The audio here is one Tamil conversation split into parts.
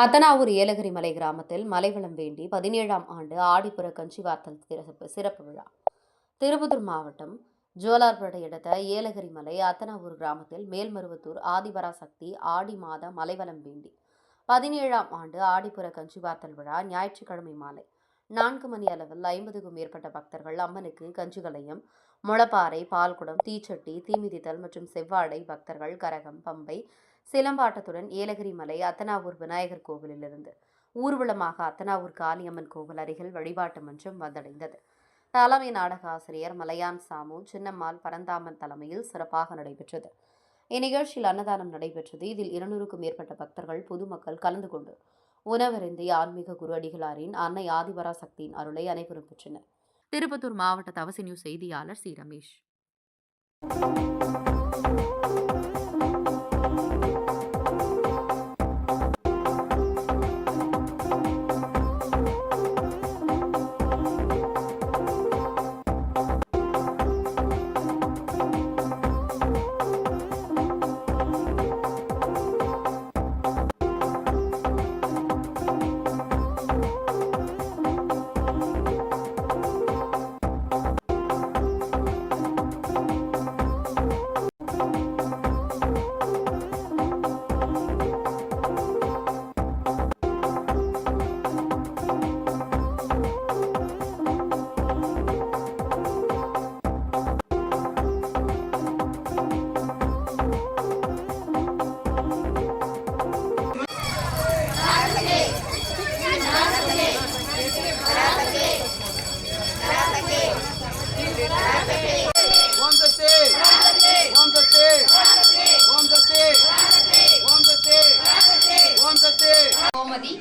அத்தனாவூர் ஏலகிரி மலை கிராமத்தில் மலைவளம் வேண்டி 17ஆம் ஆண்டு ஆடிப்புற கஞ்சிவார்த்தல் சிறப்பு விழா. திருப்பத்தூர் மாவட்டம் ஜோலார்பேட்டை அடுத்த ஏலகிரி மலை அத்தனாவூர் கிராமத்தில் மேல்மருவத்தூர் ஆதிபராசக்தி ஆடி மாத மலைவளம் வேண்டி 17ஆம் ஆண்டு ஆடிப்புற கஞ்சிவார்த்தல் விழா ஞாயிற்றுக்கிழமை மாலை 4 மணி அளவில் 50க்கும் மேற்பட்ட பக்தர்கள் அம்மனுக்கு கஞ்சிகளையும், முளப்பாறை, பால்குடம், தீச்சட்டி, தீமிதித்தல் மற்றும் செவ்வாடை பக்தர்கள் கரகம், பம்பை, சிலம்பாட்டத்துடன் ஏலகிரி மலை அத்தனாவூர் விநாயகர் கோவிலிலிருந்து ஊர்வலமாக அத்தனாவூர் காளியம்மன் கோவில் அருகில் வழிபாட்டு மன்றம் வந்தடைந்தது. தலைமை நாடக ஆசிரியர் மலையான் சாமு சின்னம்மாள் பரந்தாமன் தலைமையில் சிறப்பாக நடைபெற்றது. இந்நிகழ்ச்சியில் அன்னதானம் நடைபெற்றது. இதில் 200க்கும் மேற்பட்ட பக்தர்கள் பொதுமக்கள் கலந்து கொண்டு உணவருந்தி ஆன்மீக குரு அடிகளாரின் அன்னை ஆதிபராசக்தியின் அருளை அனைவரும் பெற்றனர். திருப்பத்தூர் மாவட்ட தவசி நியூஸ் செய்தியாளர் சி. ரமேஷ். கோமதி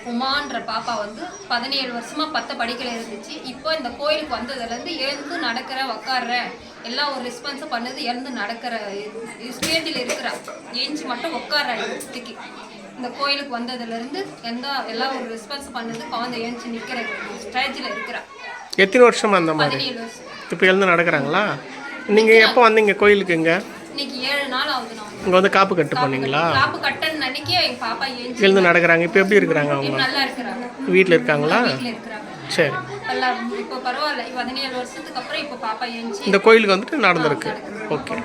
உமான்ற பாப்பா 17 வருஷமா 10 படிக்கல இருந்துச்சு. இப்போ இந்த கோயிலுக்கு வந்ததுலேருந்து எழுந்து நடக்கிற உக்காடுற எல்லாம் ஒரு ரெஸ்பான்ஸும் பண்ணுது. எழுந்து நடக்கிற ஸ்டேஜில் இருக்கிறா, ஏஞ்சி மட்டும் உட்கார்ற இடத்துக்கு இந்த கோயிலுக்கு வந்ததுலேருந்து எல்லாம் ஒரு ரெஸ்பான்ஸ் பண்ணுது. குழந்தை ஏஞ்சி நிற்கிற ஸ்டேஜில் இருக்கிறா. எத்தனை வருஷமா அந்த மாதிரி? 17 வருஷம். இப்போ எழுந்து நடக்கிறாங்களா? நீங்கள் எப்போ வந்தீங்க கோயிலுக்கு? இன்னைக்கு 7 நாள் ஆகுது. இங்கே காப்பு கட்டு பண்ணீங்களா? காப்பு கட்டன்னு அன்னைக்கு எங்கள் பாப்பா எழுந்து நடக்கிறாங்க. இப்போ எப்படி இருக்கிறாங்க அவங்க? நல்லா இருக்கிறாங்க. வீட்டில் இருக்காங்களா? வீட்டில் இருக்கிறாங்க. சரி, எல்லாம் இப்போ பரவாயில்ல. 17 வருஷத்துக்கு அப்புறம் இப்போ பாப்பா ஏஞ்சி இந்த கோயிலுக்கு வந்துட்டு நடந்திருக்கு. ஓகே.